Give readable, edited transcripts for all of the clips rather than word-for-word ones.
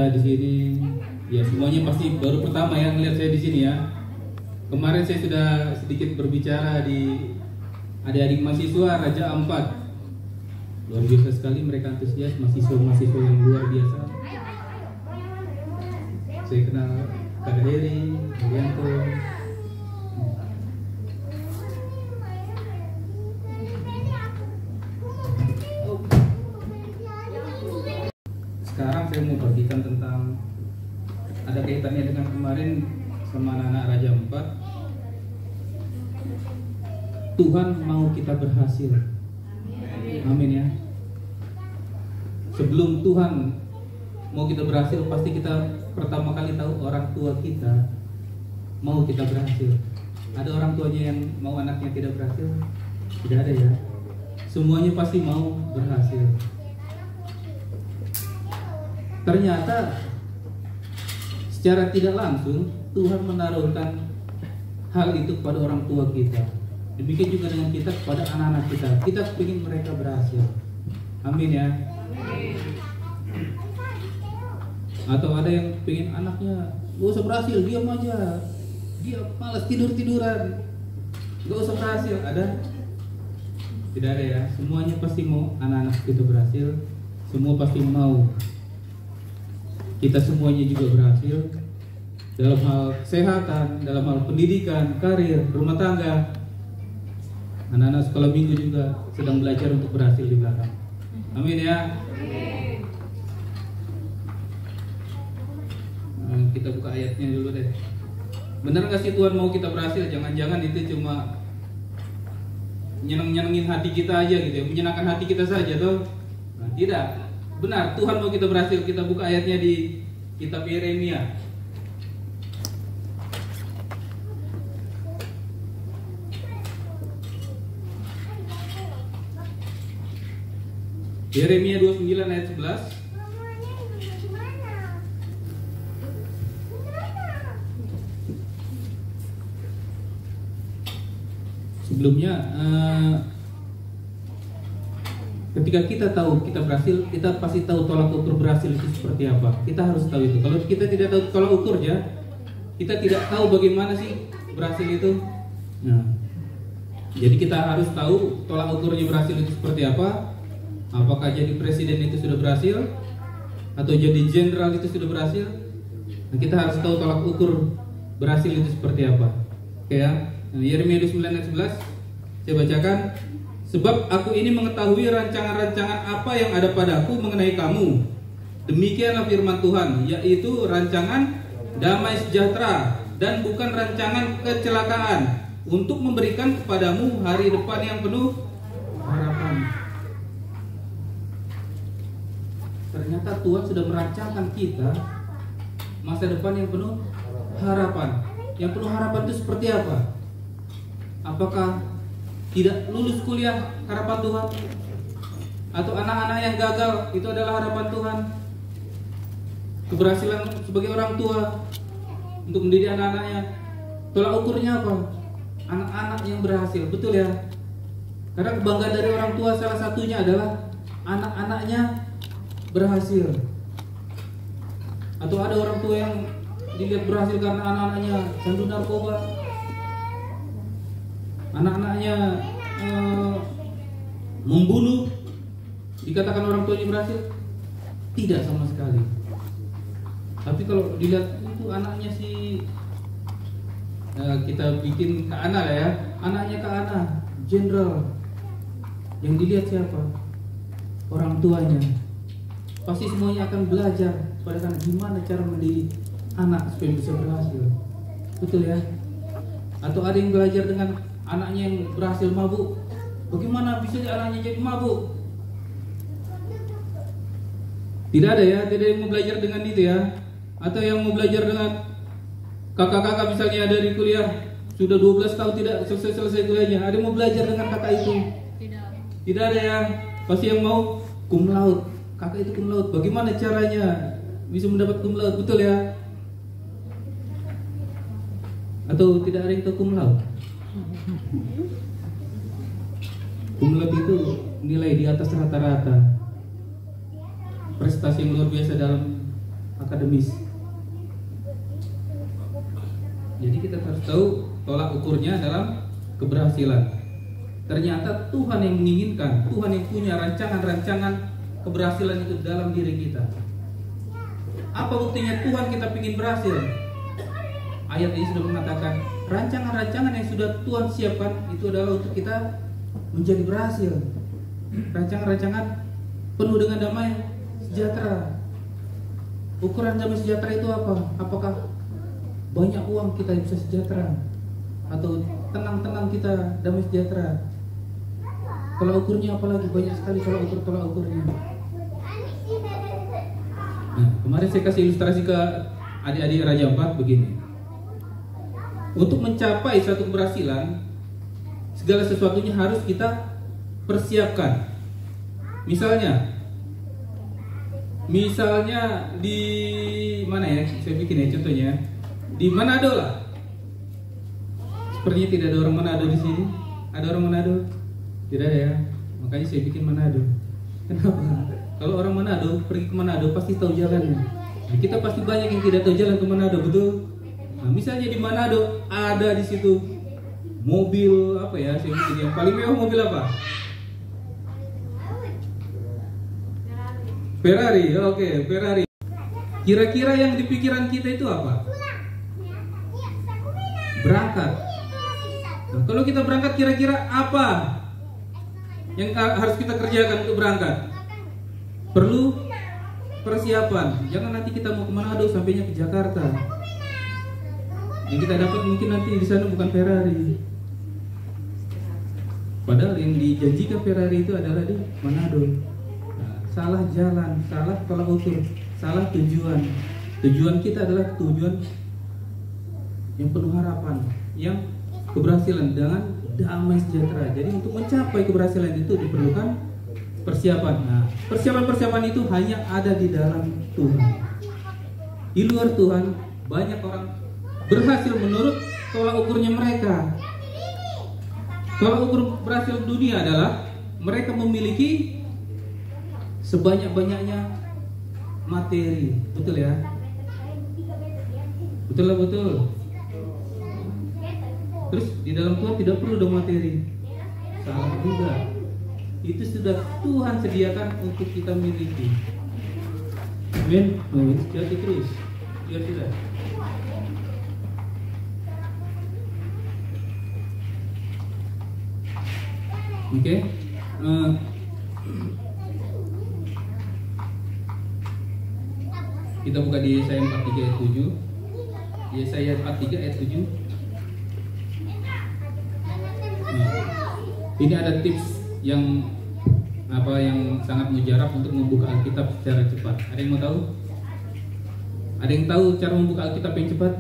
ada di sini. Ya semuanya pasti baru pertama ya melihat saya di sini ya. Kemarin saya sudah sedikit berbicara di adik-adik mahasiswa Raja Ampat. Luar biasa sekali mereka antusias, mahasiswa yang luar biasa. Saya kenal Kak Heri, Herianto. Sekarang saya mau bagikan tentang ada kaitannya dengan kemarin sama anak-anak Raja Ampat. Tuhan mau kita berhasil. Amin ya. Sebelum Tuhan mau kita berhasil, pasti kita pertama kali tahu orang tua kita mau kita berhasil. Ada orang tuanya yang mau anaknya tidak berhasil? Tidak ada ya. Semuanya pasti mau berhasil. Ternyata secara tidak langsung Tuhan menaruhkan hal itu kepada orang tua kita. Demikian juga dengan kita kepada anak-anak kita. Kita ingin mereka berhasil. Amin ya. Atau ada yang pengen anaknya gak usah berhasil, diam aja, dia malas tidur-tiduran, gak usah berhasil. Ada? Tidak ada ya. Semuanya pasti mau anak-anak kita berhasil. Semua pasti mau kita semuanya juga berhasil dalam hal kesehatan, dalam hal pendidikan, karir, rumah tangga. Anak-anak sekolah minggu juga sedang belajar untuk berhasil di belakang. Amin ya. Kita buka ayatnya dulu deh. Benar gak sih Tuhan mau kita berhasil? Jangan-jangan itu cuma nyenengin hati kita aja gitu ya, menyenangkan hati kita saja tuh. Nah, tidak. Benar, Tuhan mau kita berhasil. Kita buka ayatnya di kitab Yeremia. Yeremia 29 ayat 11. Sebelumnya ketika kita tahu kita berhasil, kita pasti tahu tolak ukur berhasil itu seperti apa. Kita harus tahu itu. Kalau kita tidak tahu tolak ukurnya, kita tidak tahu bagaimana sih berhasil itu. Nah, jadi kita harus tahu tolak ukurnya berhasil itu seperti apa. Apakah jadi presiden itu sudah berhasil, atau jadi jenderal itu sudah berhasil? Nah, kita harus tahu tolak ukur berhasil itu seperti apa. Oke ya. Nah, Yeremia 29 ayat 11 saya bacakan. Sebab aku ini mengetahui rancangan-rancangan apa yang ada padaku mengenai kamu. Demikianlah firman Tuhan, yaitu rancangan damai sejahtera dan bukan rancangan kecelakaan, untuk memberikan kepadamu hari depan yang penuh harapan. Ternyata Tuhan sudah merancangkan kita masa depan yang penuh harapan. Yang penuh harapan itu seperti apa? Apakah tidak lulus kuliah harapan Tuhan? Atau anak-anak yang gagal itu adalah harapan Tuhan? Keberhasilan sebagai orang tua untuk mendidik anak-anaknya, tolak ukurnya apa? Anak-anak yang berhasil, betul ya? Karena kebanggaan dari orang tua salah satunya adalah anak-anaknya berhasil. Atau ada orang tua yang dilihat berhasil karena anak-anaknya candu narkoba, anak-anaknya membunuh, dikatakan orang tuanya berhasil? Tidak sama sekali. Tapi kalau dilihat itu anaknya si kita bikin Kak Ana lah ya, anaknya Kak Ana jenderal, yang dilihat siapa? Orang tuanya. Pasti semuanya akan belajar pada sana gimana cara mendidik anak supaya bisa berhasil. Betul ya? Atau ada yang belajar dengan anaknya yang berhasil mabuk. Bagaimana bisa anaknya jadi mabuk? Tidak ada ya, tidak yang mau belajar dengan itu ya. Atau yang mau belajar dengan kakak-kakak misalnya dari kuliah sudah 12 tahun tidak selesai kuliahnya. Ada yang mau belajar dengan kakak itu? Tidak ada ya. Pasti yang mau cum laude. Kakak itu cum laude. Bagaimana caranya bisa mendapat cum laude? Betul ya? Atau tidak ada yang tahu cum laude? Cum laude itu nilai di atas rata-rata, prestasi yang luar biasa dalam akademis. Jadi kita harus tahu tolak ukurnya dalam keberhasilan. Ternyata Tuhan yang menginginkan, Tuhan yang punya rancangan-rancangan keberhasilan itu dalam diri kita. Apa buktinya Tuhan kita ingin berhasil? Ayat ini sudah mengatakan rancangan-rancangan yang sudah Tuhan siapkan itu adalah untuk kita menjadi berhasil. Rancangan-rancangan penuh dengan damai sejahtera. Ukuran damai sejahtera itu apa? Apakah banyak uang kita bisa sejahtera? Atau tenang-tenang kita damai sejahtera? Tolak ukurnya apalagi banyak sekali tolak ukurnya. Nah, kemarin saya kasih ilustrasi ke adik-adik Raja 4 begini. Untuk mencapai suatu keberhasilan, segala sesuatunya harus kita persiapkan. Misalnya di mana ya? Saya bikin ya contohnya. Di Manado lah. Sepertinya tidak ada orang Manado di sini. Ada orang Manado? Tidak ada ya. Makanya saya bikin Manado. Kenapa? Kalau orang Manado pergi ke Manado pasti tahu jalannya. Nah, kita pasti banyak yang tidak tahu jalan ke Manado, betul? Nah, misalnya di Manado ada di situ mobil apa ya? Saya bikin yang paling mewah mobil apa? Ferrari. Oke, Ferrari. Kira-kira yang di pikiran kita itu apa? Berangkat. Nah, kalau kita berangkat kira-kira apa yang harus kita kerjakan untuk berangkat? Perlu persiapan. Jangan nanti kita mau ke Manado sampainya ke Jakarta. Yang kita dapat mungkin nanti di sana bukan Ferrari. Padahal yang dijanjikan Ferrari itu adalah di Manado. Nah, salah jalan, salah tolak ukur, salah tujuan. Tujuan kita adalah tujuan yang penuh harapan, yang keberhasilan dengan damai sejahtera. Jadi untuk mencapai keberhasilan itu diperlukan persiapan. Nah, persiapan-persiapan itu hanya ada di dalam Tuhan. Di luar Tuhan, banyak orang berhasil menurut tolak ukurnya mereka. Tolak ukur berhasil dunia adalah mereka memiliki sebanyak-banyaknya materi. Betul ya? Betul lah, betul. Terus di dalam Tuhan tidak perlu dong materi. Salah juga. Itu sudah Tuhan sediakan untuk kita miliki. Amin. Jadi terus. Biar tidak. Oke. Kita buka di Yesaya 43 ayat 7. Yesaya 43 ayat 7. Ini ada tips yang sangat mujarab untuk membuka Alkitab secara cepat. Ada yang mau tahu? Ada yang tahu cara membuka Alkitab yang cepat?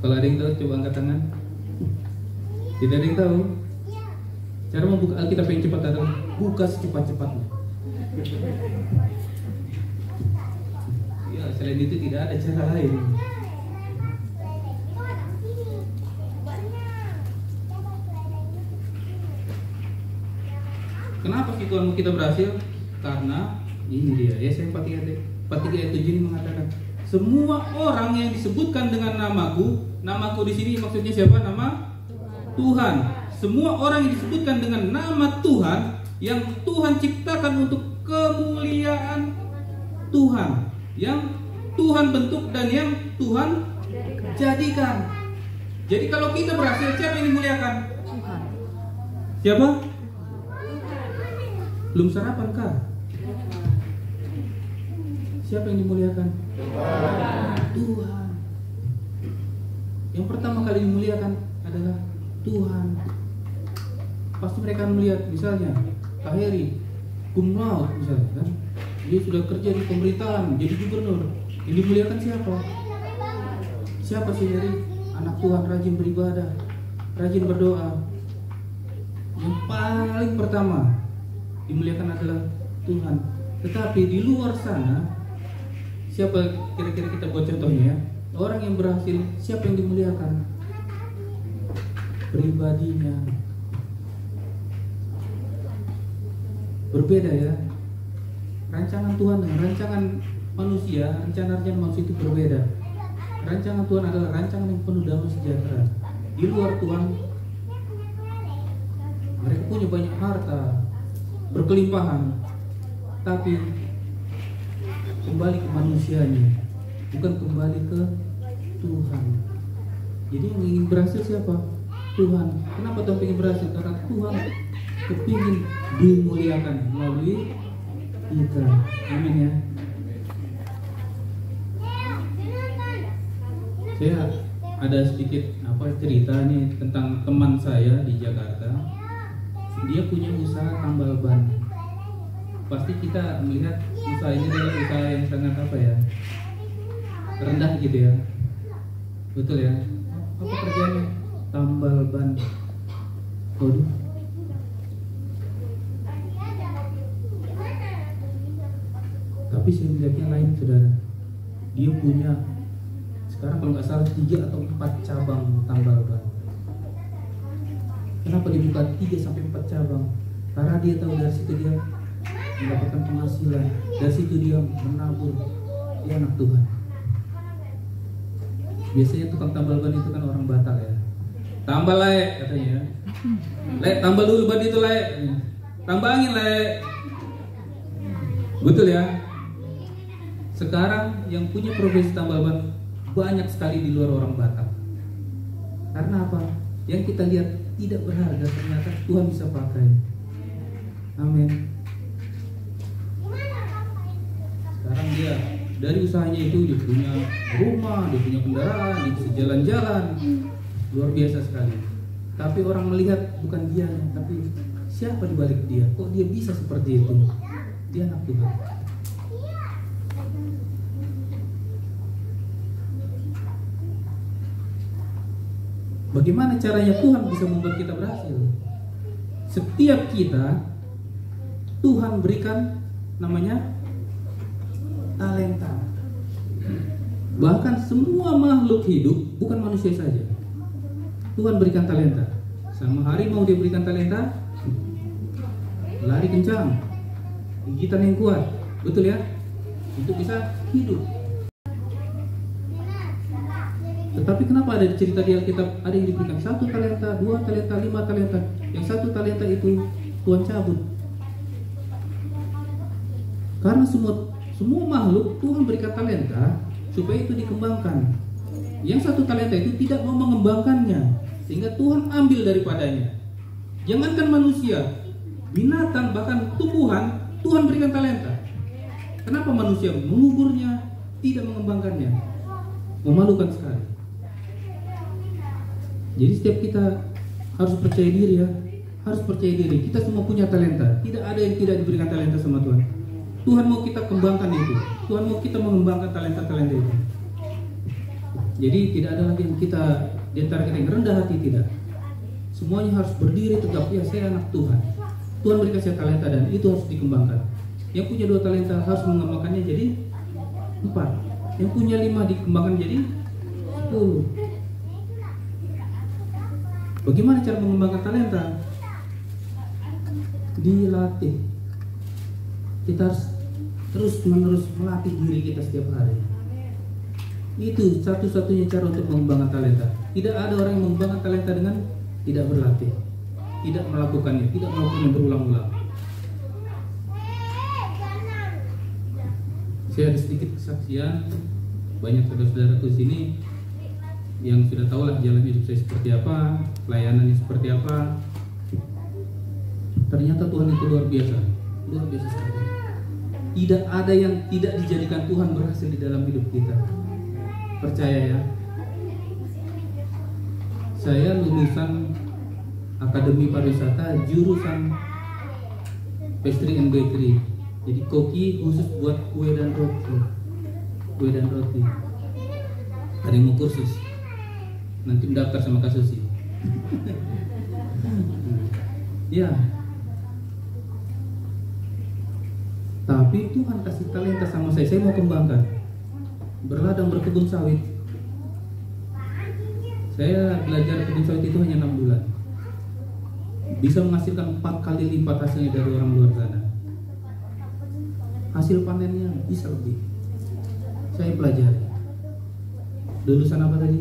Kalau ada yang tahu coba angkat tangan. Tidak ada yang tahu? Cara membuka Alkitab yang cepat adalah buka secepat-cepatnya. Ya, selain itu tidak ada cara lain. Kenapa sih Tuhan mau kita berhasil? Karena ini dia, Yesaya 43 ayat 7 ini mengatakan, semua orang yang disebutkan dengan namaku di sini maksudnya siapa? Nama Tuhan. Semua orang yang disebutkan dengan nama Tuhan, yang Tuhan ciptakan untuk kemuliaan Tuhan, yang Tuhan bentuk dan yang Tuhan jadikan. Jadi kalau kita berhasil, siapa yang dimuliakan? Tuhan. Siapa? Belum sarapan kah? Siapa yang dimuliakan? Tuhan. Yang pertama kali dimuliakan adalah Tuhan. Pasti mereka melihat, misalnya Kak Heri, cum laude misalnya kan, dia sudah kerja di pemerintahan, jadi gubernur. Yang dimuliakan siapa? Siapa sih Heri? Anak Tuhan, rajin beribadah, rajin berdoa. Yang paling pertama dimuliakan adalah Tuhan. Tetapi di luar sana, siapa kira-kira kita buat contohnya ya? Orang yang berhasil, siapa yang dimuliakan? Pribadinya. Berbeda ya. Rancangan Tuhan dengan rancangan manusia, rencana manusia itu berbeda. Rancangan Tuhan adalah rancangan yang penuh damai sejahtera. Di luar Tuhan, mereka punya banyak harta, berkelimpahan, tapi kembali ke manusianya, bukan kembali ke Tuhan. Jadi yang ingin berhasil siapa? Tuhan. Kenapa Tuhan ingin berhasil? Karena Tuhan kepingin dimuliakan melalui kita. Amin ya. Saya ada sedikit cerita nih tentang teman saya di Jakarta. Dia punya usaha tambal ban. Pasti kita melihat usaha ini adalah usaha yang sangat rendah gitu ya. Betul ya. Apa kerjanya? Tambal ban. Waduh. Tapi saya melihatnya lain, saudara. Dia punya sekarang kalau nggak salah 3 atau 4 cabang tambal ban. Kenapa dibuka 3 sampai 4 cabang? Karena dia tahu dari situ dia mendapatkan penghasilan, dari situ dia menabur. Dia anak Tuhan. Biasanya tukang tambal ban itu kan orang Batak ya. Tambal le katanya. Le, tambal dulu ban itu le. Tambangin le. Betul ya. Sekarang yang punya profesi tambal ban banyak sekali di luar orang Batak. Karena apa? Yang kita lihat tidak berharga, ternyata Tuhan bisa pakai. Amin. Sekarang dia dari usahanya itu dia punya rumah, dia punya kendaraan, dia bisa jalan-jalan, luar biasa sekali. Tapi orang melihat bukan dia, tapi siapa di balik dia? Kok dia bisa seperti itu? Dia anak Tuhan. Bagaimana caranya Tuhan bisa membuat kita berhasil? Setiap kita Tuhan berikan namanya talenta. Bahkan semua makhluk hidup, bukan manusia saja, Tuhan berikan talenta. Sama harimau dia berikan talenta, lari kencang, gigitan yang kuat, betul ya? Itu bisa hidup. Tetapi kenapa ada di cerita di Alkitab ada yang diberikan 1 talenta, 2 talenta, 5 talenta. Yang 1 talenta itu Tuhan cabut. Karena semua makhluk Tuhan berikan talenta supaya itu dikembangkan. Yang 1 talenta itu tidak mau mengembangkannya, sehingga Tuhan ambil daripadanya. Jangankan manusia, binatang bahkan tumbuhan Tuhan berikan talenta. Kenapa manusia menguburnya, tidak mengembangkannya? Memalukan sekali. Jadi setiap kita harus percaya diri ya, harus percaya diri. Kita semua punya talenta. Tidak ada yang tidak diberikan talenta sama Tuhan. Tuhan mau kita kembangkan itu. Tuhan mau kita mengembangkan talenta-talenta itu. Jadi tidak ada lagi yang kita di antara kita yang rendah hati, tidak. Semuanya harus berdiri tegap. Ya, saya anak Tuhan. Tuhan berikan saya talenta dan itu harus dikembangkan. Yang punya 2 talenta harus mengembangkannya jadi 4. Yang punya 5 dikembangkan jadi 10. Bagaimana cara mengembangkan talenta? Dilatih. Kita harus terus-menerus melatih diri kita setiap hari. Itu satu-satunya cara untuk mengembangkan talenta. Tidak ada orang yang mengembangkan talenta dengan tidak berlatih, tidak melakukannya, tidak melakukannya berulang-ulang. Saya ada sedikit kesaksian. Banyak saudara-saudaraku di sini yang sudah tahu lah jalan hidup saya seperti apa, pelayanannya seperti apa. Ternyata Tuhan itu luar biasa sekali. Tidak ada yang tidak dijadikan Tuhan berhasil di dalam hidup kita. Percaya ya. Saya lulusan Akademi Pariwisata jurusan Pastry and Bakery. Jadi koki khusus buat kue dan roti. Ada yang mau kursus, nanti mendaftar sama Kak Susi. Ya. Tapi Tuhan kasih talenta sama saya mau kembangkan. Berladang berkebun sawit. Saya belajar kebun sawit itu hanya 6 bulan. Bisa menghasilkan 4 kali lipat hasilnya dari orang luar sana. hasil panennya bisa lebih. Saya pelajari. Lulusan apa tadi?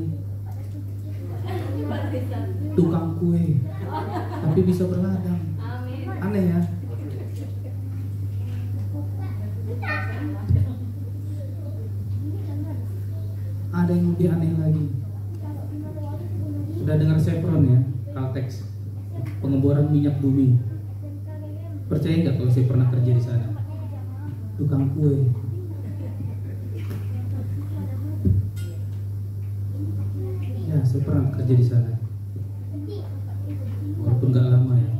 Tukang kue, tapi bisa berladang. Aneh ya. Ada yang lebih aneh lagi. Sudah dengar Chevron ya, Caltex, pengeboran minyak bumi. Percaya nggak kalau saya pernah kerja di sana? Tukang kue. Ya, saya pernah kerja di sana. Walaupun nggak lama ya.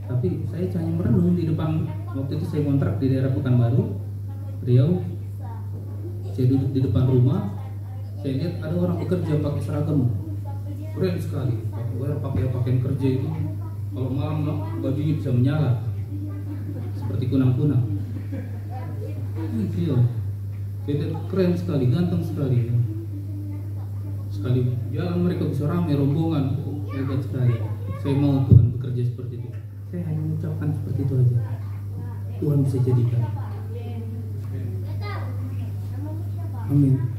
Tapi saya hanya merenung di depan. Waktu itu saya kontrak di daerah Pekanbaru, Riau. Saya duduk di depan rumah. Saya lihat ada orang bekerja pakai seragam, keren sekali. Pakai pakaian kerja itu, kalau malam bajunya bisa menyala seperti kunang-kunang. Iya, saya lihat keren sekali, ganteng sekali. Sekali jalan mereka bisa ramai rombongan, hebat sekali. Saya mau Tuhan bekerja seperti itu. Saya hanya mengucapkan seperti itu aja. Tuhan bisa jadikan. Amin.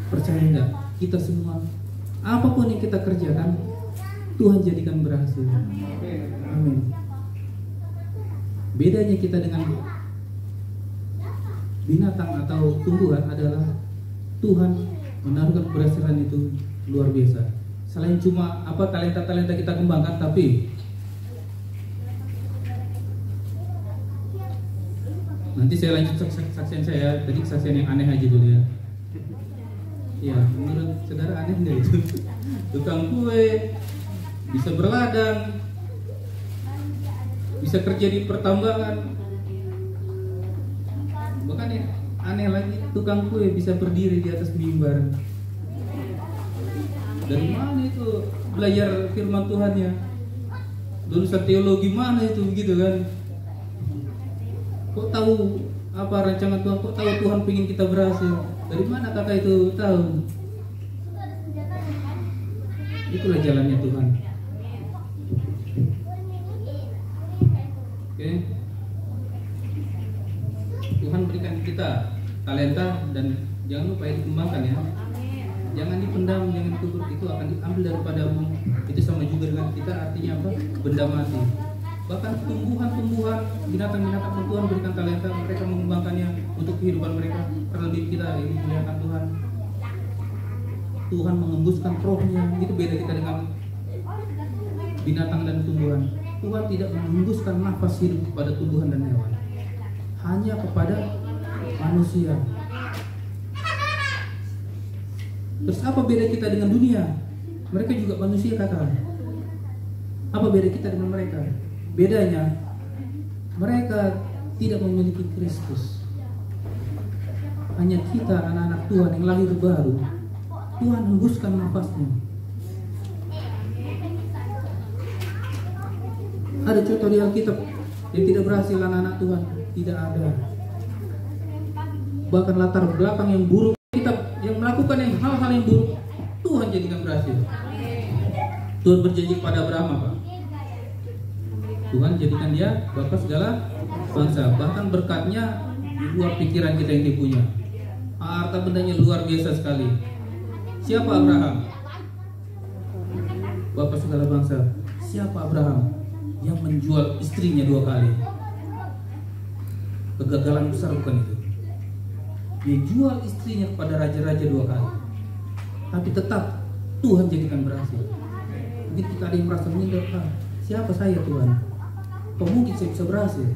Percaya enggak? Kita semua, apapun yang kita kerjakan, Tuhan jadikan berhasil. Amin. Bedanya kita dengan binatang atau tumbuhan adalah Tuhan menaruhkan keberhasilan itu luar biasa. Selain cuma talenta-talenta kita kembangkan, tapi nanti saya lanjut saksian saya. Tadi saksian yang aneh aja dulu ya. Ya, menurut saudara aneh nggak itu? Tukang kue, bisa berladang, bisa kerja di pertambangan. Bahkan ya, aneh lagi, tukang kue bisa berdiri di atas mimbar. Dari mana itu belajar firman Tuhannya? Lulusan teologi mana itu begitu kan? Kok tahu apa rancangan Tuhan? Kok tahu Tuhan ingin kita berhasil? Dari mana kakak itu tahu? Itulah jalannya Tuhan. Oke. Tuhan berikan kita talenta dan jangan lupa dikembangkan ya. Jangan dipendam, jangan dikubur, itu akan diambil daripadamu. Itu sama juga dengan kita, artinya apa? Benda mati. Bahkan tumbuhan-tumbuhan, binatang-binatang pun Tuhan berikan talenta, mereka mengembangkannya untuk kehidupan mereka. Terlebih kita ini memuliakan Tuhan. Tuhan mengembuskan rohnya. Itu beda kita dengan binatang dan tumbuhan. Tuhan tidak mengembuskan nafas hidup kepada tumbuhan dan hewan, hanya kepada manusia. Terus apa beda kita dengan dunia? Mereka juga manusia kakak. Apa beda kita dengan mereka? Bedanya, mereka tidak memiliki Kristus. Hanya kita anak-anak Tuhan yang lahir baru, Tuhan hembuskan nafasnya. Ada contoh di Alkitab yang tidak berhasil anak-anak Tuhan? Tidak ada. Bahkan latar belakang yang buruk, kitab yang melakukan hal-hal yang buruk, Tuhan jadikan berhasil. Tuhan berjanji kepada Abraham apa? Tuhan jadikan dia bapa segala bangsa. Bahkan berkatnya di luar pikiran kita yang dia punya. Harta bendanya luar biasa sekali. Siapa Abraham? Bapa segala bangsa. Siapa Abraham? Yang menjual istrinya 2 kali. Kegagalan besar bukan itu. Dia jual istrinya kepada raja-raja 2 kali. Tapi tetap Tuhan jadikan berhasil. Mungkin kita ada yang merasa minder, siapa saya Tuhan? Kok mungkin saya bisa berhasil?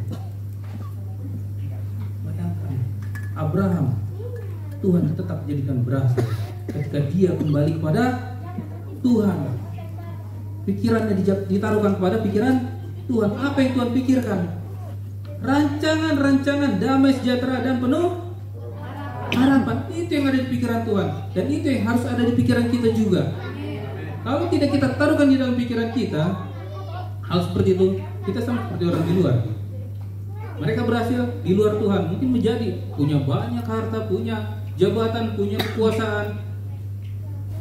Bayangkan, Abraham, Tuhan tetap jadikan berhasil ketika dia kembali kepada Tuhan. Pikirannya ditaruhkan kepada pikiran Tuhan. Apa yang Tuhan pikirkan? Rancangan-rancangan damai, sejahtera, dan penuh harapan. Itu yang ada di pikiran Tuhan. Dan itu yang harus ada di pikiran kita juga. Kalau tidak kita taruhkan di dalam pikiran kita hal seperti itu, kita sama seperti orang di luar. Mereka berhasil di luar Tuhan, mungkin menjadi punya banyak harta, punya jabatan, punya kekuasaan,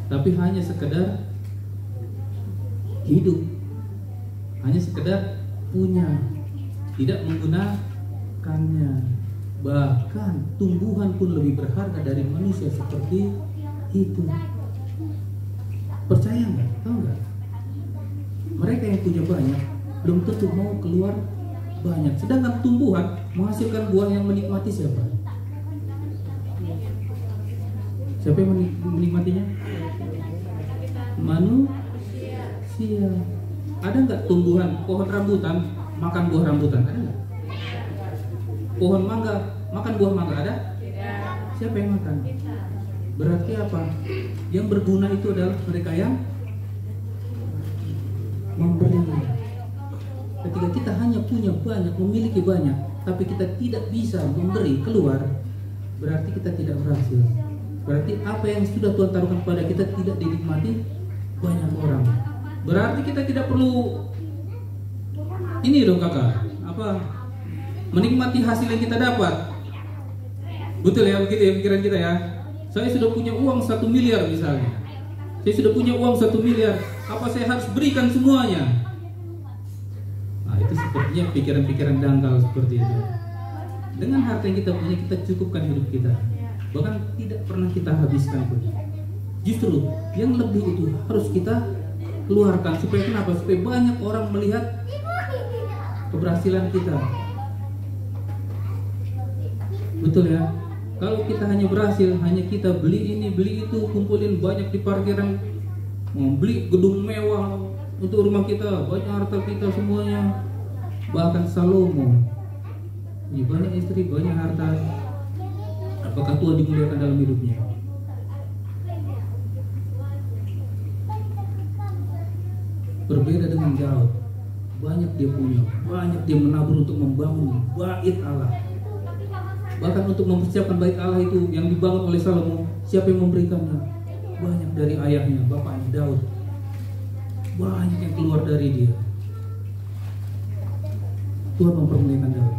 tapi hanya sekedar hidup, hanya sekedar punya, tidak menggunakan makannya. Bahkan tumbuhan pun lebih berharga dari manusia seperti itu. Percaya nggak? Tahu nggak? Mereka yang punya banyak belum tentu mau keluar banyak. Sedangkan tumbuhan menghasilkan buah yang menikmati siapa? Siapa yang menikmatinya? Manusia. Ada nggak tumbuhan pohon rambutan makan buah rambutan? Ada nggak? Pohon mangga makan buah mangga ada? Siapa yang makan? Berarti apa? Yang berguna itu adalah mereka yang memberi. Ketika kita hanya punya banyak, memiliki banyak, tapi kita tidak bisa memberi keluar, berarti kita tidak berhasil. Berarti apa yang sudah Tuhan taruhkan pada kita tidak dinikmati banyak orang. Berarti kita tidak perlu ini dong kakak, menikmati hasil yang kita dapat. Betul ya, begitu ya pikiran kita ya. Saya sudah punya uang 1 miliar misalnya. Saya sudah punya uang 1 miliar. Apa saya harus berikan semuanya? Nah, itu sepertinya pikiran-pikiran dangkal seperti itu. Dengan harta yang kita punya, kita cukupkan hidup kita. Bahkan tidak pernah kita habiskan pun. Justru yang lebih itu harus kita keluarkan. Supaya kenapa? Supaya banyak orang melihat keberhasilan kita. Betul ya? Kalau kita hanya berhasil, hanya kita beli ini, beli itu, kumpulin banyak di parkiran, beli gedung mewah untuk rumah kita, banyak harta kita semuanya. Bahkan Salomo, ini banyak istri, banyak harta. Apakah Tuhan dimuliakan dalam hidupnya? Berbeda dengan Daud, banyak dia punya, banyak dia menabur untuk membangun bait Allah. Bahkan untuk mempersiapkan bait Allah itu yang dibangun oleh Salomo, siapa yang memberikannya? Banyak dari ayahnya, bapaknya Daud. Banyak yang keluar dari dia. Tuhan mempermuliakan Daud.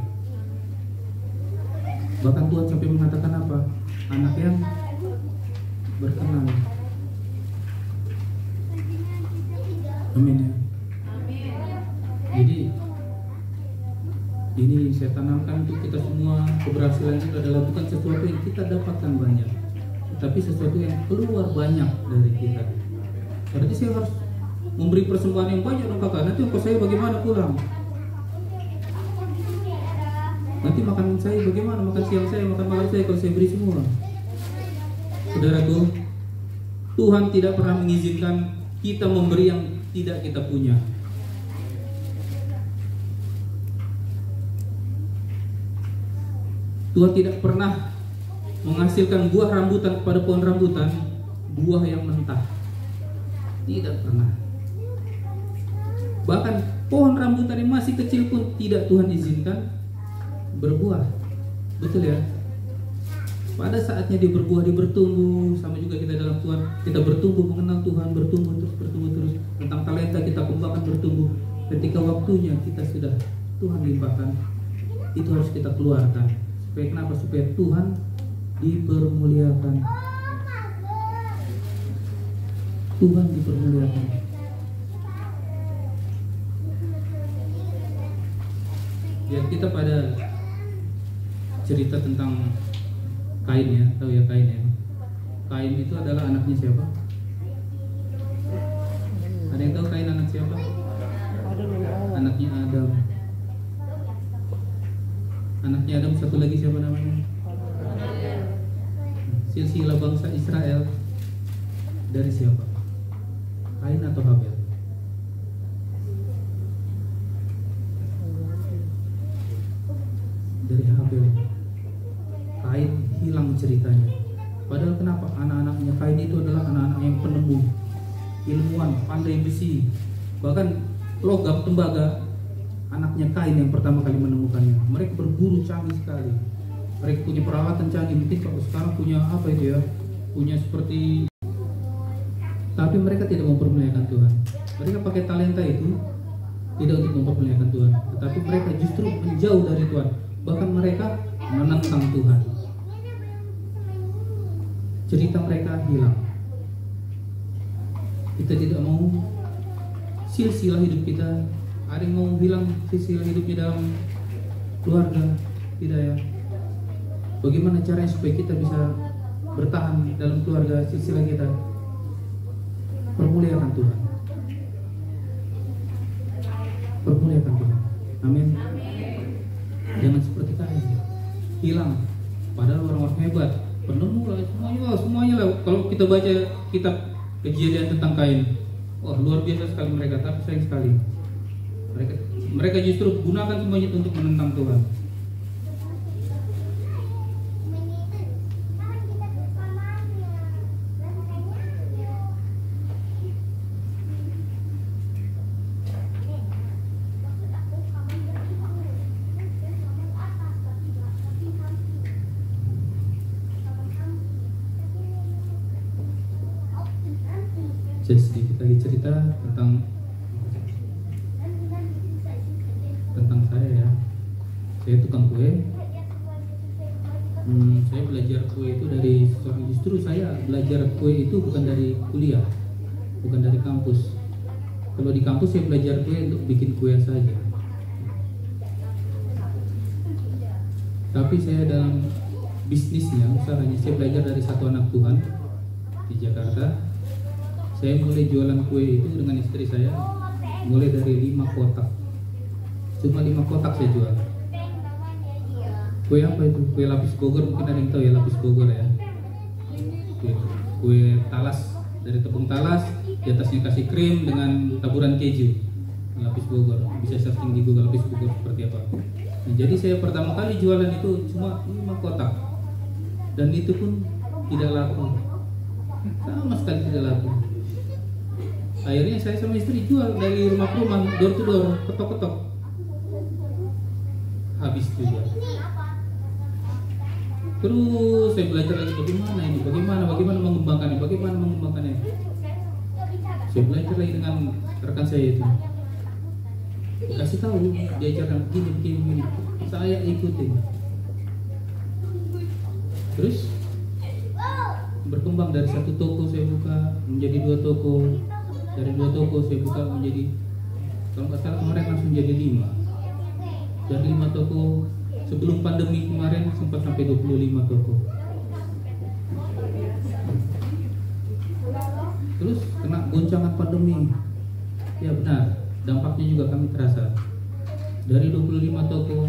Bahkan Tuhan sampai mengatakan apa? Anak yang berkenan. Amin ya. Jadi ini saya tanamkan untuk kita semua, keberhasilan itu adalah bukan sesuatu yang kita dapatkan banyak, tapi sesuatu yang keluar banyak dari kita. Berarti saya harus memberi persembahan yang banyak dong kakak. Nanti ongkos saya bagaimana pulang? Nanti makan saya bagaimana? Makan siang saya, makan malam saya kalau saya beri semua. Saudaraku, Tuhan tidak pernah mengizinkan kita memberi yang tidak kita punya. Tuhan tidak pernah menghasilkan buah rambutan kepada pohon rambutan, buah yang mentah. Tidak pernah. Bahkan pohon rambutan yang masih kecil pun tidak Tuhan izinkan berbuah. Betul ya? Pada saatnya dia berbuah, dia bertumbuh. Sama juga kita dalam Tuhan, kita bertumbuh mengenal Tuhan, bertumbuh terus. Tentang talenta kita kembangkan, bertumbuh. Ketika waktunya kita sudah Tuhan limpahkan, itu harus kita keluarkan. Supaya kenapa? Supaya Tuhan dipermuliakan. Tuhan dipermuliakan. Ya, kita pada cerita tentang Kain ya, tahu ya Kain ya. Kain itu adalah anaknya siapa? Ada yang tahu Kain anak siapa? Anaknya Adam. Anaknya Adam satu lagi siapa namanya? Silsilah bangsa Israel dari siapa? Kain atau Habel? Dari Habel. Kain hilang ceritanya. Padahal kenapa? Anak-anaknya Kain itu adalah anak-anak yang penemu, ilmuwan, pandai besi, bahkan logam tembaga. Anaknya Kain yang pertama kali menemukannya. Mereka berburu canggih sekali. Mereka punya peralatan canggih. Mungkin kalau sekarang punya apa itu ya? Punya seperti. Tapi mereka tidak mempermuliakan Tuhan. Mereka pakai talenta itu tidak untuk mempermuliakan Tuhan, tetapi mereka justru menjauh dari Tuhan. Bahkan mereka menentang Tuhan. Cerita mereka hilang. Kita tidak mau silsilah hidup kita. Ada yang mau bilang silsilah hidupnya dalam keluarga, Tidak ya. Bagaimana caranya supaya kita bisa bertahan dalam keluarga silsilah kita? Permuliakan Tuhan. Permuliakan Tuhan. Amin. Jangan seperti Kain, hilang. Padahal orang-orang hebat, penemu lah semuanya lah. Kalau kita baca kitab Kejadian tentang Kain, wah luar biasa sekali mereka. Tapi sayang sekali, mereka justru gunakan semuanya untuk menentang Tuhan. Saya sedikit lagi cerita tentang saya ya. Saya tukang kue. Saya belajar kue itu dari seorang, justru saya belajar kue itu bukan dari kuliah, bukan dari kampus. Kalau di kampus saya belajar kue untuk bikin kue saja. Tapi saya dalam bisnisnya, usahanya, saya belajar dari satu anak Tuhan di Jakarta. Saya mulai jualan kue itu dengan istri saya, mulai dari 5 kotak. Cuma 5 kotak saya jual. Kue apa itu? Kue lapis Bogor, mungkin ada yang tahu ya lapis Bogor ya. Kue talas, dari tepung talas, di atasnya kasih krim dengan taburan keju. Lapis Bogor, bisa searching di Google lapis Bogor seperti apa. Nah, jadi saya pertama kali jualan itu cuma 5 kotak. Dan itu pun tidak laku. Sama sekali tidak laku. Akhirnya saya sama istri jual dari rumah ke rumah, door to door, ketok-ketok. Habis juga. Terus saya belajar lagi bagaimana ini, bagaimana mengembangkannya. Saya belajar lagi dengan rekan saya itu. Kasih tahu, diajarkan begini. Saya ikutin. Terus berkembang dari satu toko saya buka menjadi 2 toko. Dari 2 toko saya buka menjadi, kalau nggak salah kemarin langsung jadi 5. Dari 5 toko, sebelum pandemi kemarin sempat sampai 25 toko. Terus kena goncangan pandemi. Ya benar, dampaknya juga kami terasa. Dari 25 toko,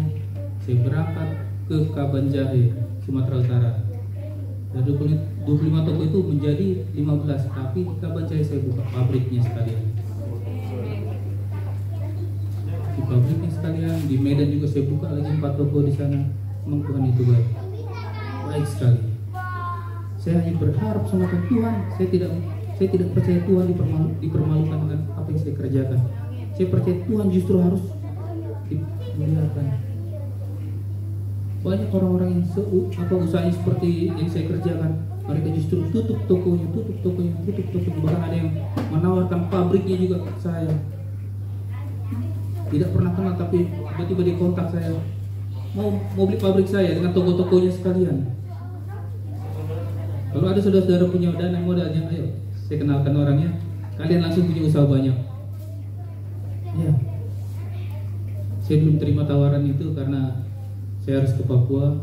saya berangkat ke Kabanjahe, Sumatera Utara. Dari 25 toko itu menjadi 15, tapi di Kabanjahe saya buka pabriknya sekalian. Di pabriknya sekalian, di Medan juga saya buka lagi 4 toko di sana. Memang Tuhan itu baik sekali. Saya hanya berharap sama Tuhan. Saya tidak percaya Tuhan dipermalukan dengan apa yang saya kerjakan. Saya percaya Tuhan justru harus dimuliakan. Banyak orang-orang yang usahanya seperti yang saya kerjakan, mereka justru tutup tokonya, bahkan ada yang menawarkan pabriknya juga ke saya. Tidak pernah kenal, tapi tiba-tiba dia kontak saya, mau beli pabrik saya dengan toko-tokonya sekalian. Kalau ada saudara-saudara punya dana modalnya, ayo saya kenalkan orangnya, kalian langsung punya usaha banyak. Ya, saya belum terima tawaran itu karena saya harus ke Papua.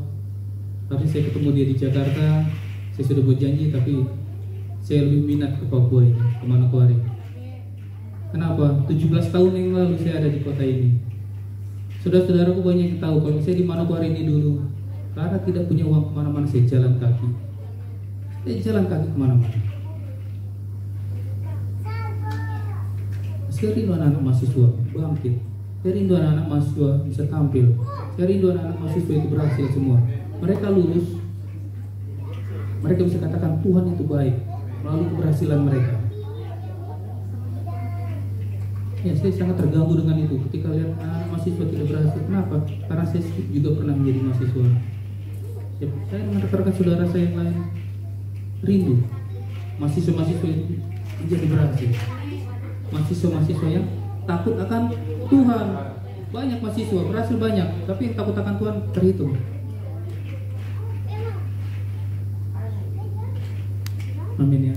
Tapi saya ketemu dia di Jakarta. Saya sudah buat janji, tapi saya lebih minat ke Papua ini, ke Manokwari. Kenapa? 17 tahun yang lalu saya ada di kota ini. Saudara-saudaraku banyak yang tahu kalau saya di Manokwari ini dulu, karena tidak punya uang kemana-mana, saya jalan kaki. Kemana-mana. Saya rindu anak-anak mahasiswa bangkit. Saya rindu anak-anak mahasiswa bisa tampil. Saya rindu anak-anak mahasiswa itu berhasil semua. Mereka lulus, mereka bisa katakan Tuhan itu baik melalui keberhasilan mereka. Ya, saya sangat terganggu dengan itu ketika lihat anak mahasiswa tidak berhasil. Kenapa? Karena saya juga pernah menjadi mahasiswa. Ya, saya dengan rekan-rekan saudara saya yang lain rindu mahasiswa-mahasiswa itu menjadi berhasil. Mahasiswa-mahasiswa yang takut akan Tuhan. Banyak mahasiswa berhasil banyak, tapi yang takut akan Tuhan terhitung. Amin ya.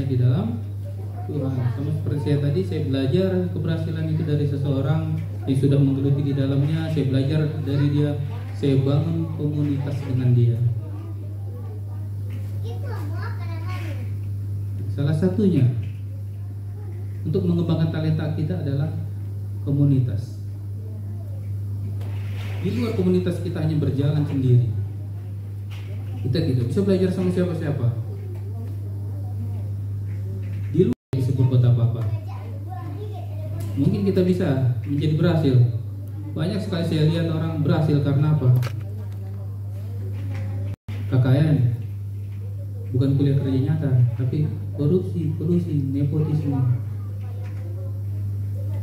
hanya di dalam Tuhan. Sama seperti saya tadi, saya belajar keberhasilan itu dari seseorang yang sudah menggeluti di dalamnya. Saya belajar dari dia, saya bangun komunitas dengan dia. Salah satunya untuk mengembangkan talenta kita adalah komunitas. Di luar komunitas kita hanya berjalan sendiri. Kita tidak bisa belajar sama siapa-siapa. Di luar bisa berbuat apa-apa. Mungkin kita bisa menjadi berhasil. Banyak sekali saya lihat orang berhasil karena apa? KKN. Bukan kuliah kerja nyata, tapi korupsi, nepotisme.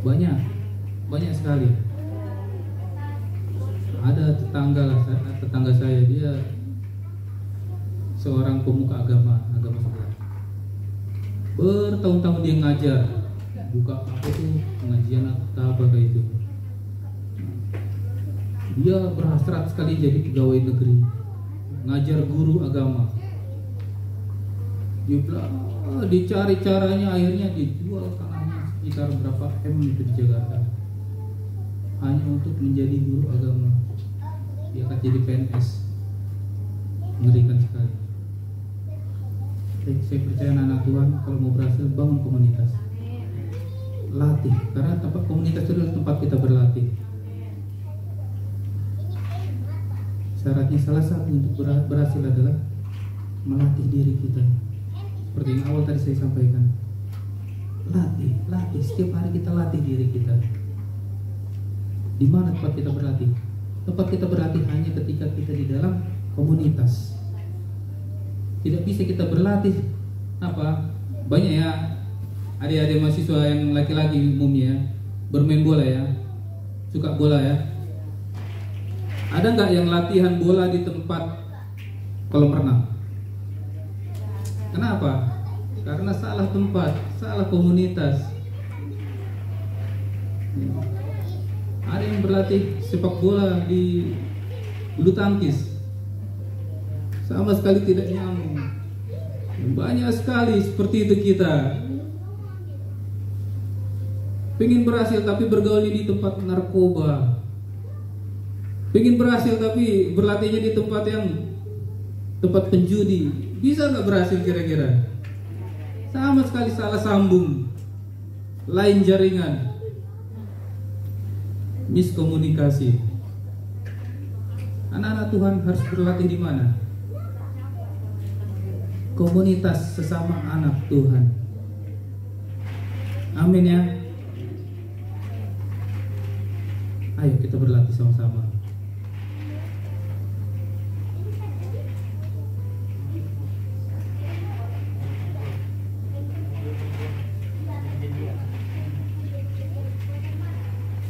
Banyak sekali. Ada tetangga saya, dia seorang pemuka agama sebelah. Bertahun-tahun dia ngajar, buka apa tuh pengajian atau apa kayak itu. Dia berhasrat sekali jadi pegawai negeri, ngajar guru agama. Dia dicari caranya, akhirnya dijual tanahnya sekitar berapa M itu di Jakarta, hanya untuk menjadi guru agama. Dia akan jadi PNS. Mengerikan sekali. Saya percaya anak Tuhan kalau mau berhasil, bangun komunitas, latih, karena tempat komunitas itu adalah tempat kita berlatih. Syaratnya salah satu untuk berhasil adalah melatih diri kita. Seperti yang awal tadi saya sampaikan, latih. Setiap hari kita latih diri kita. Di mana tempat kita berlatih? Tempat kita berlatih hanya ketika kita di dalam komunitas. Tidak bisa kita berlatih banyak ya adik-adik mahasiswa yang laki-laki umumnya bermain bola ya, suka bola ya. Ada nggak yang latihan bola di tempat kolam renang? Kenapa? Karena salah tempat, salah komunitas. Ada yang berlatih sepak bola di bulu tangkis, sama sekali tidak nyambung. Banyak sekali seperti itu kita. Pengen berhasil tapi bergaul di tempat narkoba. Pengen berhasil tapi berlatihnya di tempat penjudi. Bisa nggak berhasil kira-kira? Sama sekali salah sambung, lain jaringan, miskomunikasi. Anak-anak Tuhan harus berlatih di mana? Komunitas sesama anak Tuhan. Amin ya. Ayo kita berlatih sama-sama.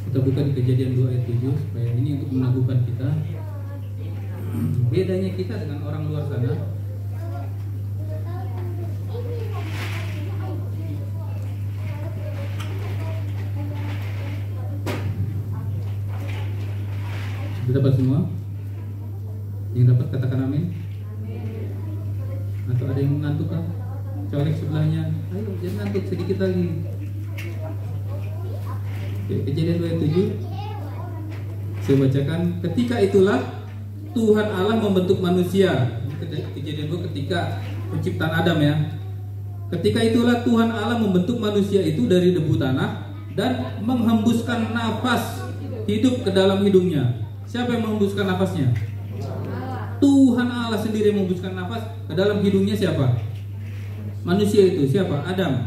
Kita buka di Kejadian 2 ayat 7 supaya ini untuk meneguhkan kita. Bedanya kita dengan orang luar sana. Sudah dapat semua? Yang dapat katakan amin. Atau ada yang mengantuk kan? Colek sebelahnya. Ayo jangan ngantuk, sedikit lagi. Kejadian 2 ayat 7. Saya bacakan. Ketika itulah Tuhan Allah membentuk manusia. Kejadian 2 ketika penciptaan Adam ya. Ketika itulah Tuhan Allah membentuk manusia itu dari debu tanah dan menghembuskan nafas hidup ke dalam hidungnya. Siapa yang menghembuskan nafasnya? Tuhan Allah sendiri menghembuskan nafas ke dalam hidungnya. Siapa? Manusia itu siapa? Adam.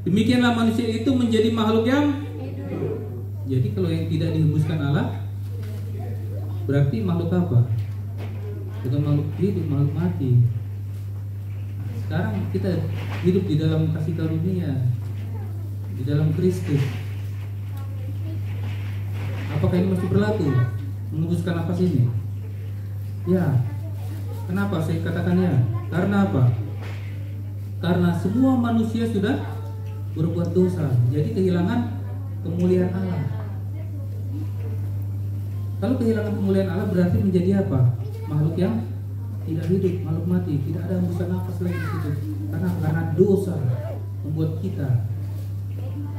Demikianlah manusia itu menjadi makhluk yang hidup. Jadi kalau yang tidak dihembuskan Allah, berarti makhluk apa? Bukan makhluk hidup, makhluk mati. Sekarang kita hidup di dalam kasih karunia, di dalam Kristus. Apakah ini masih berlaku? Menghembuskan nafas ini? Ya. Kenapa saya katakan ya? Karena apa? Karena semua manusia sudah berbuat dosa, jadi kehilangan kemuliaan Allah. Kalau kehilangan kemuliaan Allah berarti menjadi apa? Makhluk yang tidak hidup, makhluk mati, tidak ada hembusan nafas lagi di situ. Karena dosa. membuat kita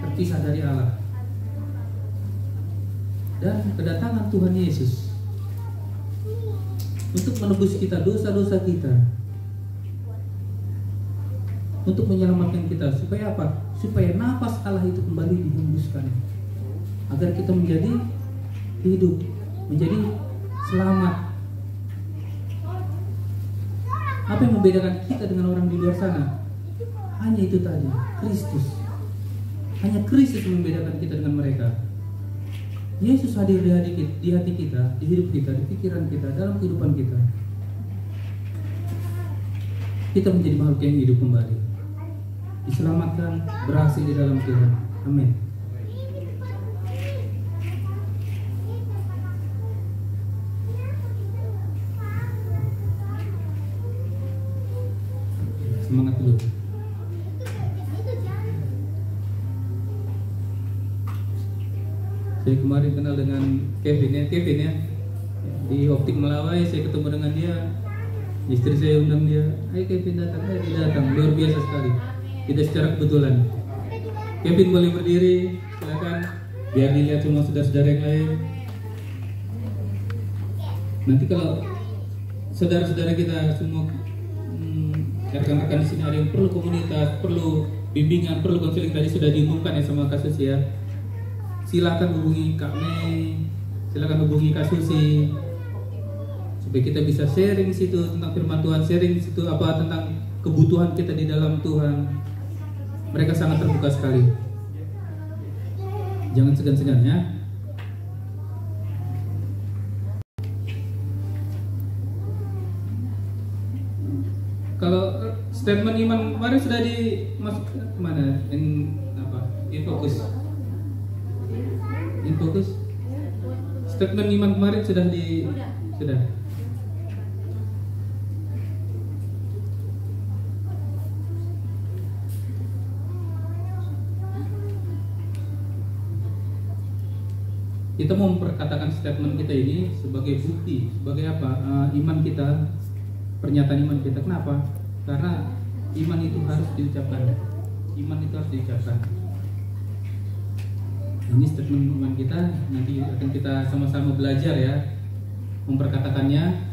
terpisah dari Allah. Dan kedatangan Tuhan Yesus untuk menebus kita, dosa-dosa kita, untuk menyelamatkan kita. Supaya apa? Supaya nafas Allah itu kembali dihembuskan, agar kita menjadi hidup, menjadi selamat. Apa yang membedakan kita dengan orang di luar sana? Hanya itu tadi, Kristus. Hanya Kristus yang membedakan kita dengan mereka. Yesus hadir di hati kita, di hidup kita, di pikiran kita, dalam kehidupan kita. Kita menjadi makhluk yang hidup kembali, diselamatkan, berhasil di dalam Tuhan. Amin. Semangat dulu. Saya kemarin kenal dengan Kevin ya, di Optik Melawai. Saya ketemu dengan dia, istri saya undang dia, ayo Kevin datang, dia datang, luar biasa sekali, tidak secara kebetulan. Kevin boleh berdiri, silakan, biar dilihat semua saudara-saudara yang lain. Nanti kalau saudara-saudara kita semua, rekan-rekan di sini ada yang perlu komunitas, perlu bimbingan, perlu konseling, tadi sudah diumumkan ya sama Kak Susi ya. Silakan hubungi Kak Mei, silakan hubungi Kak Susi, supaya kita bisa sharing di situ tentang firman Tuhan, sharing di situ apa tentang kebutuhan kita di dalam Tuhan. Mereka sangat terbuka sekali. Jangan segan-segan ya. Kalau statement iman kemarin sudah dimasuk kemana? Fokus. Statement iman kemarin sudah. Kita mau memperkatakan statement kita ini sebagai bukti, sebagai apa? Iman kita, pernyataan iman kita. Kenapa? Karena iman itu harus diucapkan. Ini statement iman kita, nanti akan kita sama-sama belajar ya, memperkatakannya.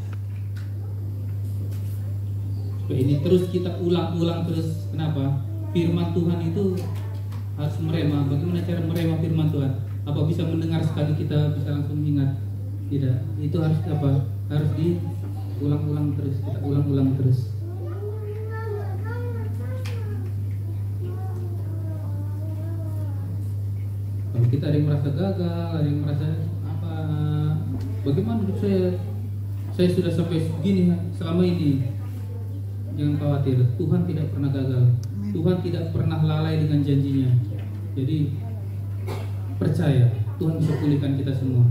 Supaya ini terus kita ulang-ulang terus. Kenapa? Firman Tuhan itu harus merema. Bagaimana cara merema firman Tuhan? Apa bisa mendengar sekali kita bisa langsung ingat? Tidak. Itu harus apa? Harus diulang-ulang terus. Kita ulang-ulang terus. Kalau kita ada yang merasa gagal, ada yang merasa apa? Bagaimana hidup saya sudah sampai segini selama ini. Jangan khawatir, Tuhan tidak pernah gagal. Tuhan tidak pernah lalai dengan janjinya. Jadi percaya, Tuhan bisa pulihkan kita semua.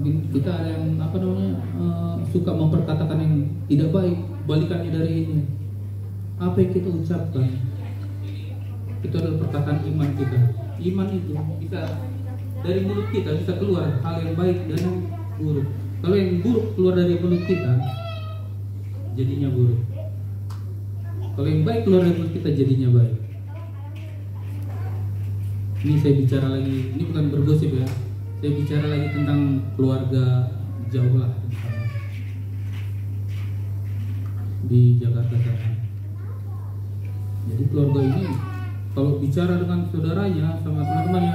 Mungkin kita ada yang suka memperkatakan yang tidak baik, balikannya dari ini. Apa yang kita ucapkan itu adalah perkataan iman kita. Iman itu bisa dari mulut kita bisa keluar hal yang baik dan yang buruk. Kalau yang buruk keluar dari mulut kita, jadinya buruk. Kalau yang baik keluar dari mulut kita, jadinya baik. Ini saya bicara lagi, ini bukan bergosip ya. Saya bicara lagi tentang keluarga jauh lah di Jakarta sana. Jadi keluarga ini kalau bicara dengan saudaranya sama teman-temannya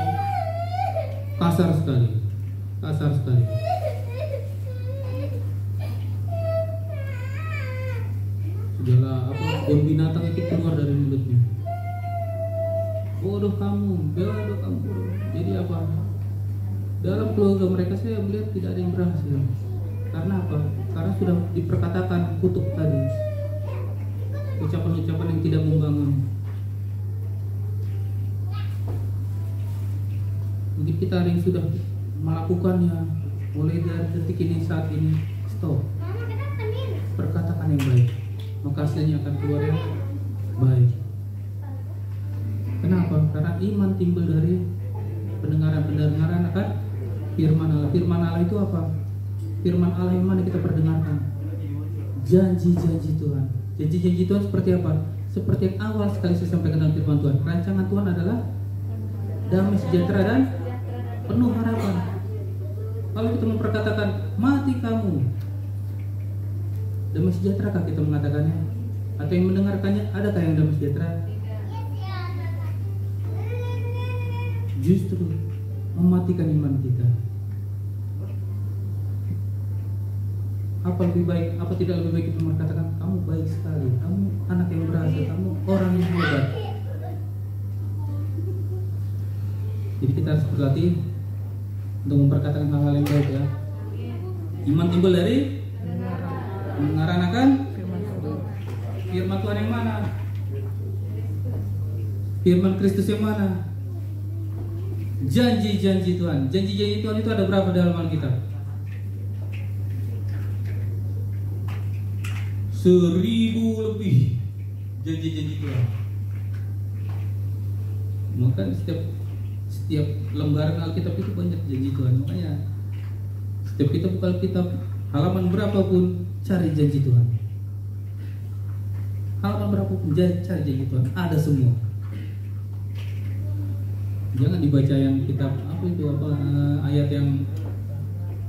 kasar sekali. Segala bon binatang itu keluar dari mulutnya. Bodoh kamu. Jadi apa? Dalam keluarga mereka saya melihat tidak ada yang berhasil. Karena apa? Karena sudah diperkatakan kutuk tadi. Ucapan-ucapan yang tidak membangun. Mungkin kita ada yang sudah melakukannya. Mulai dari detik ini, saat ini, stop. Perkatakan yang baik, maka hasilnya akan keluar yang baik. Kenapa? Karena iman timbul dari pendengaran akan firman Allah. Firman Allah itu apa? Firman Allah yang mana kita perdengarkan? janji-janji Tuhan. Janji-janji Tuhan seperti apa? Seperti yang awal sekali saya sampaikan dalam firman Tuhan. Rancangan Tuhan adalah damai sejahtera dan penuh harapan. Kalau kita memperkatakan mati kamu, damai sejahterakah kita mengatakannya? Atau yang mendengarkannya, adakah yang damai sejahtera? Justru mematikan iman kita. Apa lebih baik? Apa tidak lebih baik kita mengatakan kamu baik sekali, kamu anak yang berhasil, kamu orang yang hebat. Jadi kita harus berlatih untuk memperkatakan hal-hal yang baik ya. Iman timbul dari mendengaran akan firman Tuhan yang mana? Firman Kristus yang mana? Janji-janji Tuhan. Janji-janji Tuhan itu ada berapa dalam Alkitab? 1000 lebih janji-janji Tuhan. Maka setiap lembaran Alkitab itu banyak janji Tuhan. Makanya setiap kita buka Alkitab, halaman berapapun cari janji Tuhan. Halaman berapapun cari janji Tuhan, ada semua. Jangan dibaca yang kitab ayat yang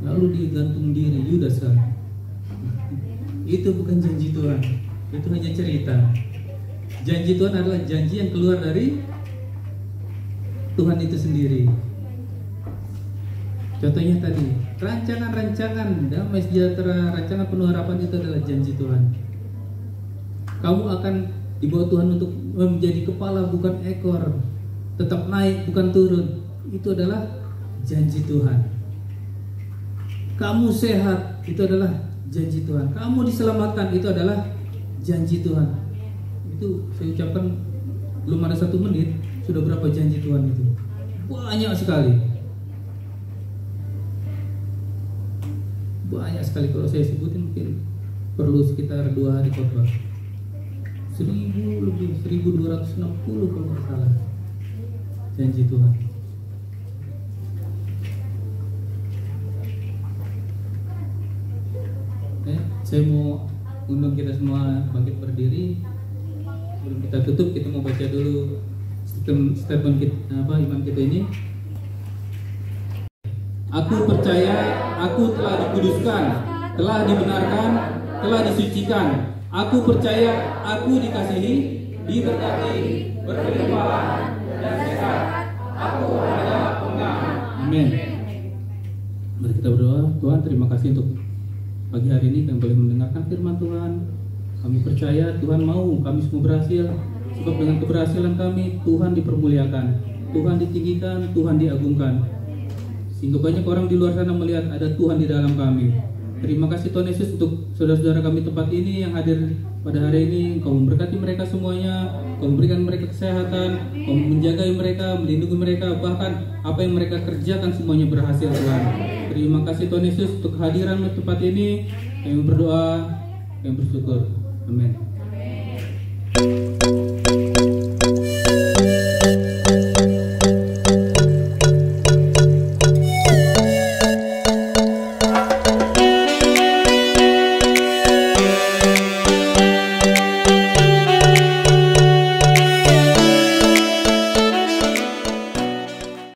lalu digantung diri Yudas kan. Itu bukan janji Tuhan, itu hanya cerita. Janji Tuhan adalah janji yang keluar dari Tuhan itu sendiri. Contohnya tadi, rancangan-rancangan damai sejahtera, rancangan penuh harapan itu adalah janji Tuhan. Kamu akan dibawa Tuhan untuk menjadi kepala bukan ekor, tetap naik bukan turun. Itu adalah janji Tuhan. Kamu sehat, itu adalah janji Tuhan. Kamu diselamatkan, itu adalah janji Tuhan. Itu saya ucapkan belum ada 1 menit sudah berapa janji Tuhan itu? Banyak sekali. Banyak sekali, kalau saya sebutin mungkin perlu sekitar 2 hari khotbah. 1000 lebih, 1260 kalau nggak salah janji Tuhan. Saya mau undang kita semua bangkit berdiri. Sebelum kita tutup, kita mau baca dulu statement kita, iman kita ini. Aku percaya aku telah dikuduskan, telah dibenarkan, telah disucikan. Aku percaya aku dikasihi, diberkati, berkelimpahan, dan sehat. Aku adalah pemenang. Amin. Mari kita berdoa. Tuhan, terima kasih untuk pagi hari ini kami boleh mendengarkan firman Tuhan. Kami percaya Tuhan mau kami semua berhasil, sebab dengan keberhasilan kami Tuhan dipermuliakan, Tuhan ditinggikan, Tuhan diagungkan, sehingga banyak orang di luar sana melihat ada Tuhan di dalam kami. Terima kasih Tuhan Yesus untuk saudara-saudara kami tempat ini yang hadir pada hari ini. Kau memberkati mereka semuanya, Kau memberikan mereka kesehatan, Kau menjaga mereka, melindungi mereka, bahkan apa yang mereka kerjakan semuanya berhasil Tuhan. Terima kasih Tuhan Yesus untuk kehadiran di tempat ini. Kami berdoa, kami bersyukur. Amin.